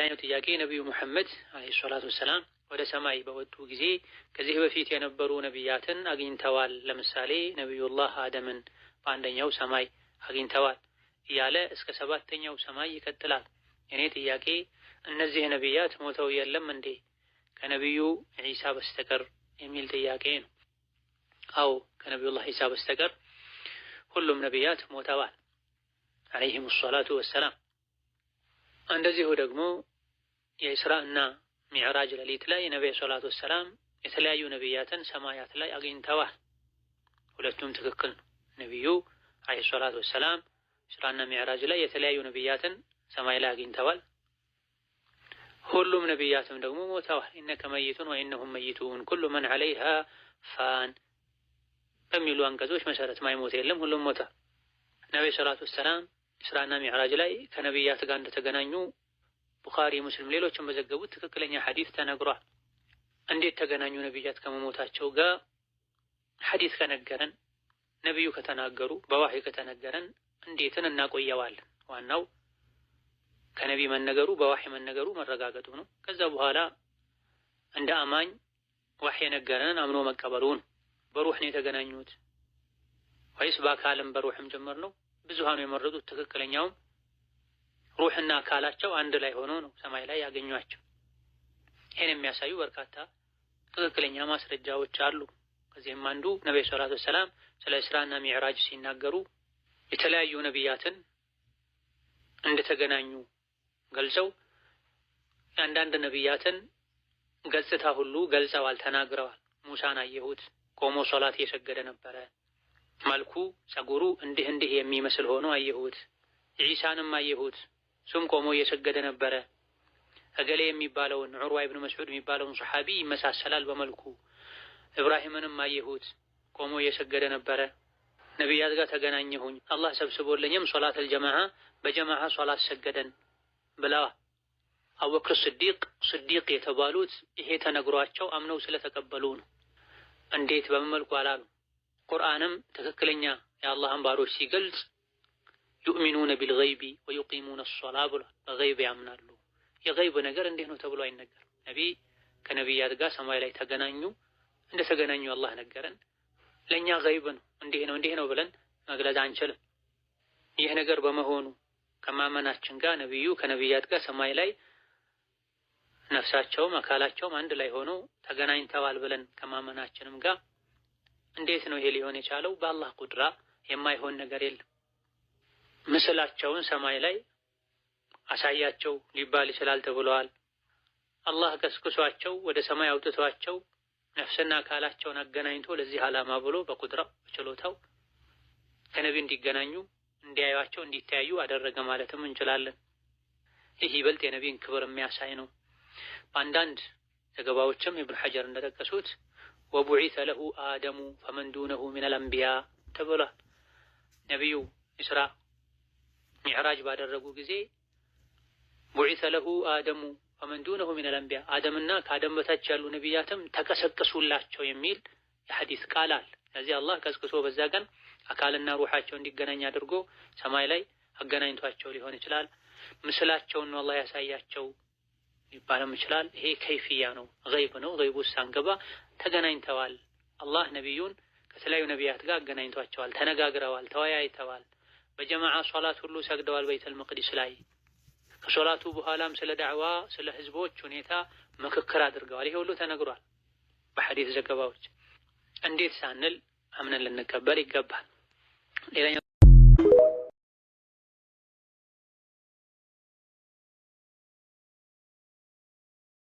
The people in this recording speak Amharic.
ሌላኛው ጥያቄ ነብዩ መሐመድ አለይሂ ሰላቱ ወሰላም ወደ ሰማይ በወጡ ጊዜ ከዚህ በፊት የነበሩ ነቢያትን አግኝተዋል። ለምሳሌ ነብዩላህ አደምን በአንደኛው ሰማይ አግኝተዋል እያለ እስከ 7ኛው ሰማይ ይቀጥላል። የኔ ጥያቄ እነዚህ ነቢያት ሞተው የለም እንዴ ከነብዩ ኢሳ በስተቀር የሚል ጥያቄ ነው። አው ከነብዩላህ ኢሳ በስተቀር ሁሉም ነቢያት ሞተዋል አለይሂሙ ሰላቱ ወሰላም። እንደዚሁ ደግሞ የኢስራእና ሚዕራጅ ሌሊት ላይ ነብዩ ሰለላሁ ዐለይሂ ወሰለም የተለያዩ ነቢያትን ሰማያት ላይ አግኝተዋል። ሁለቱም ትክክል ነው። ነብዩ አለይሂ ሰላቱ ወሰላም ኢስራእና ሚዕራጅ ላይ የተለያዩ ነቢያትን ሰማይ ላይ አግኝተዋል። ሁሉም ነቢያትም ደግሞ ሞተዋል። ኢነከ መይቱን ወኢነሁም መይቱን ኩሉ መን ዐለይሃ ፋን በሚሉ አንቀጾች መሰረት ማይሞት የለም፣ ሁሉም ሞተ። ነብዩ ሰለላሁ ዐለይሂ ወሰለም ኢስራእና ሚዕራጅ ላይ ከነቢያት ጋር እንደተገናኙ ቡኻሪ፣ ሙስሊም ሌሎችም በዘገቡት ትክክለኛ ሐዲስ ተነግሯል። እንዴት ተገናኙ ነቢያት ከመሞታቸው ጋር? ሐዲስ ከነገረን ነብዩ ከተናገሩ በዋህይ ከተነገረን እንዴትን እናቆየዋለን? ዋናው ከነብይ መነገሩ በዋህይ መነገሩ መረጋገጡ ነው። ከዛ በኋላ እንደ አማኝ ዋህይ ነገረን አምኖ መቀበሉን። በሩህ ነው የተገናኙት ወይስ በአካልም በሩህም ጭምር ነው? ብዙሃኑ የመረጡት ትክክለኛው ሩህና አካላቸው አንድ ላይ ሆኖ ነው ሰማይ ላይ ያገኟቸው። ይሄን የሚያሳዩ በርካታ ትክክለኛ ማስረጃዎች አሉ። ከዚህም አንዱ ነብዩ ሰለላሁ ዐለይሂ ወሰለም ስለ ኢስራእና ሚዕራጅ ሲናገሩ የተለያዩ ነቢያትን እንደተገናኙ ገልጸው አንዳንድ ነቢያትን ገጽታ ሁሉ ገልጸዋል፣ ተናግረዋል። ሙሳን አየሁት ቆሞ ሶላት እየሰገደ ነበረ፣ መልኩ ጸጉሩ እንዲህ የሚመስል ሆኖ አየሁት። ኢሳንም አየሁት ሱም ቆሞ እየሰገደ ነበረ። እገሌ የሚባለውን ዑርዋ ኢብኑ መስዑድ የሚባለውን ሱሐቢ ይመሳሰላል በመልኩ። ኢብራሂምንም አየሁት ቆሞ እየሰገደ ነበረ። ነቢያት ጋር ተገናኘሁኝ፣ አላህ ሰብስቦልኝም ሶላት አልጀማዓ በጀማዓ ሶላት ሰገደን ብለዋል። አቡበክር ስዲቅ የተባሉት ይሄ ተነግሯቸው አምነው ስለተቀበሉ ነው። እንዴት በመልኩ አላሉ። ቁርአንም ትክክለኛ የአላህን ባሮች ሲገልጽ ዩእሚኑነ ቢልገይቢ ወዩቂሙነ ሶላህ ብሏል። በገይብ ያምናሉ። የገይብ ነገር እንዴት ነው ተብሎ አይነገርም። ነቢይ ከነቢያት ጋር ሰማይ ላይ ተገናኙ፣ እንደተገናኙ አላህ ነገረን። ለእኛ ገይብ ነው፣ እንዲህ ነው ብለን መግለጽ አንችልም። ይህ ነገር በመሆኑ ከማመናችን ጋር ነቢዩ ከነቢያት ጋር ሰማይ ላይ ነፍሳቸውም አካላቸውም አንድ ላይ ሆኖ ተገናኝተዋል ብለን ከማመናችንም ጋር እንዴት ነው ይሄ ሊሆን የቻለው? በአላህ ቁድራ የማይሆን ነገር የለም። ምስላቸውን ሰማይ ላይ አሳያቸው ሊባል ይችላል ተብለዋል። አላህ ቀስቅሷቸው ወደ ሰማይ አውጥቷቸው ነፍስና አካላቸውን አገናኝቶ ለዚህ ዓላማ ብሎ በቁድራው በችሎታው ከነቢ እንዲገናኙ እንዲያዩአቸው እንዲተያዩ አደረገ ማለትም እንችላለን። ይህ ይበልጥ የነቢን ክብር የሚያሳይ ነው። በአንዳንድ ዘገባዎችም ኢብኑ ሐጀር እንደጠቀሱት ወቡዒሰ ለሁ አደሙ ፈመን ዱነሁ ሚነል አንቢያ ተብሏል። ነቢዩ ኢስራ ሚዕራጅ ባደረጉ ጊዜ ቡዒሰ ለሁ አደሙ ፈመን ዱነሁ ሚነል አንቢያ፣ አደምና ከአደም በታች ያሉ ነቢያትም ተቀሰቀሱላቸው የሚል የሐዲስ ቃል አለ። ስለዚህ አላህ ቀስቅሶ በዛ ቀን አካልና ሩሃቸው እንዲገናኝ አድርጎ ሰማይ ላይ አገናኝቷቸው ሊሆን ይችላል። ምስላቸውን ነው አላህ ያሳያቸው ሊባልም ይችላል። ይሄ ከይፍያ ነው፣ ገይብ ነው። ገይቡ ሳንገባ ተገናኝተዋል። አላህ ነቢዩን ከተለያዩ ነቢያት ጋር አገናኝቷቸዋል፣ ተነጋግረዋል፣ ተወያይተዋል። በጀማዓ ሶላት ሁሉ ሰግደዋል በይተል መቅዲስ ላይ። ከሶላቱ በኋላም ስለ ዳዕዋ ስለ ህዝቦች ሁኔታ ምክክር አድርገዋል። ይሄ ሁሉ ተነግሯል በሐዲስ ዘገባዎች። እንዴት ሳንል አምነን ልንቀበል ይገባል። ሌላኛው